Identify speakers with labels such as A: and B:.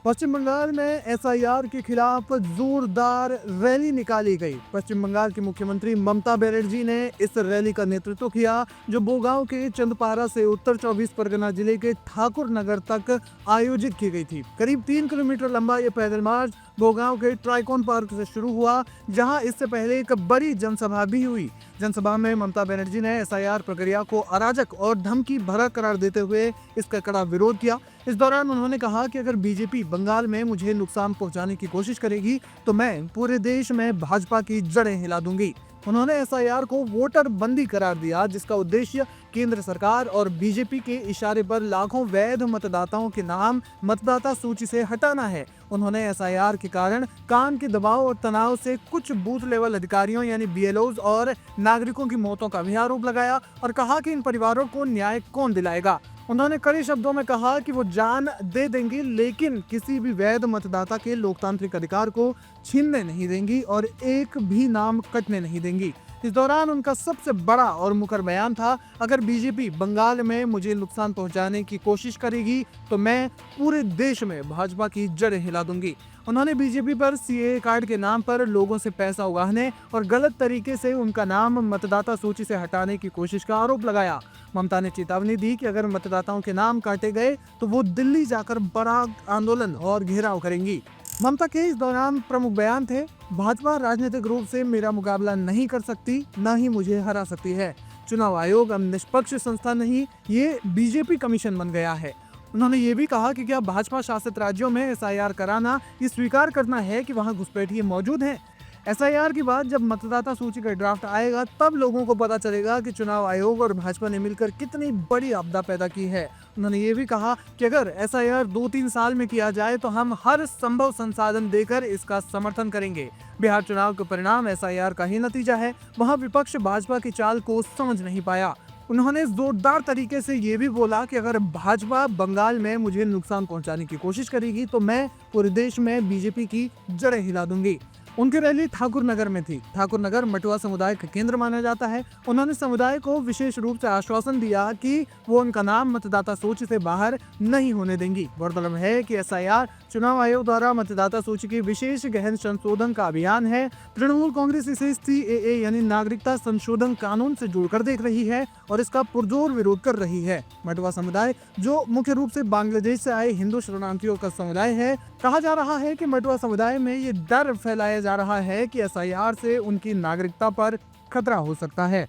A: पश्चिम बंगाल में एसआईआर के खिलाफ जोरदार रैली निकाली गई। पश्चिम बंगाल की मुख्यमंत्री ममता बनर्जी ने इस रैली का नेतृत्व किया, जो बोगांव के चंदपारा से उत्तर 24 परगना जिले के ठाकुर नगर तक आयोजित की गई थी। करीब 3 किलोमीटर लंबा ये पैदल मार्च बोगांव के ट्राइकॉन पार्क से शुरू हुआ, जहां इससे पहले एक बड़ी जनसभा भी हुई। जनसभा में ममता बनर्जी ने एसआईआर प्रक्रिया को अराजक और धमकी भरा करार देते हुए इसका कड़ा विरोध किया। इस दौरान उन्होंने कहा कि अगर बीजेपी बंगाल में मुझे नुकसान पहुंचाने की कोशिश करेगी तो मैं पूरे देश में भाजपा की जड़ें हिला दूंगी। उन्होंने एसआईआर को वोटर बंदी करार दिया, जिसका उद्देश्य केंद्र सरकार और बीजेपी के इशारे पर लाखों वैध मतदाताओं के नाम मतदाता सूची से हटाना है। उन्होंने एसआईआर के कारण काम के दबाव और तनाव से कुछ बूथ लेवल अधिकारियों यानी बीएलओज और नागरिकों की मौतों का भी आरोप लगाया और कहा कि इन परिवारों को न्याय कौन दिलाएगा। उन्होंने कड़े शब्दों में कहा कि वो जान दे देंगी, लेकिन किसी भी वैध मतदाता के लोकतांत्रिक अधिकार को छीनने नहीं देंगी और एक भी नाम कटने नहीं देंगी। इस दौरान उनका सबसे बड़ा और मुखर बयान था, अगर बीजेपी बंगाल में मुझे नुकसान पहुंचाने की कोशिश करेगी तो मैं पूरे देश में भाजपा की जड़ें हिला दूंगी। उन्होंने बीजेपी पर सीएए कार्ड के नाम पर लोगों से पैसा उगाहने और गलत तरीके से उनका नाम मतदाता सूची से हटाने की कोशिश का आरोप लगाया। ममता ने चेतावनी दी कि अगर मतदाताओं के नाम काटे गए तो वो दिल्ली जाकर बड़ा आंदोलन और घेराव करेंगी। ममता के इस दौरान प्रमुख बयान थे, भाजपा राजनीतिक रूप से मेरा मुकाबला नहीं कर सकती, न ही मुझे हरा सकती है। चुनाव आयोग अब निष्पक्ष संस्था नहीं, ये बीजेपी कमीशन बन गया है। उन्होंने ये भी कहा कि क्या भाजपा शासित राज्यों में एसआईआर कराना ये स्वीकार करना है कि वहां घुसपैठिए मौजूद हैं। एसआईआर के बाद जब मतदाता सूची का ड्राफ्ट आएगा तब लोगों को पता चलेगा कि चुनाव आयोग और भाजपा ने मिलकर कितनी बड़ी आपदा पैदा की है। उन्होंने ये भी कहा कि अगर एसआईआर 2-3 साल में किया जाए तो हम हर संभव संसाधन देकर इसका समर्थन करेंगे। बिहार चुनाव के परिणाम एसआईआर का ही नतीजा है। वहां विपक्ष भाजपा की चाल को समझ नहीं पाया। उन्होंने जोरदार तरीके से ये भी बोला कि अगर भाजपा बंगाल में मुझे नुकसान पहुंचाने की कोशिश करेगी तो मैं पूरे देश में बीजेपी की जड़ें हिला दूंगी। उनकी रैली ठाकुर नगर में थी। ठाकुर नगर मटुआ समुदाय का केंद्र माना जाता है। उन्होंने समुदाय को विशेष रूप से आश्वासन दिया कि वो उनका नाम मतदाता सूची से बाहर नहीं होने देंगी। गौरतलब है कि एसआईआर चुनाव आयोग द्वारा मतदाता सूची की विशेष गहन संशोधन का अभियान है। तृणमूल कांग्रेस इसे सीएए यानी नागरिकता संशोधन कानून से जोड़कर देख रही है और इसका पुरजोर विरोध कर रही है। मटुआ समुदाय, जो मुख्य रूप से बांग्लादेश से आए हिंदू शरणार्थियों का समुदाय है, कहा जा रहा है कि मटुआ समुदाय में ये डर फैलाया जा रहा है कि एसआईआर से उनकी नागरिकता पर खतरा हो सकता है।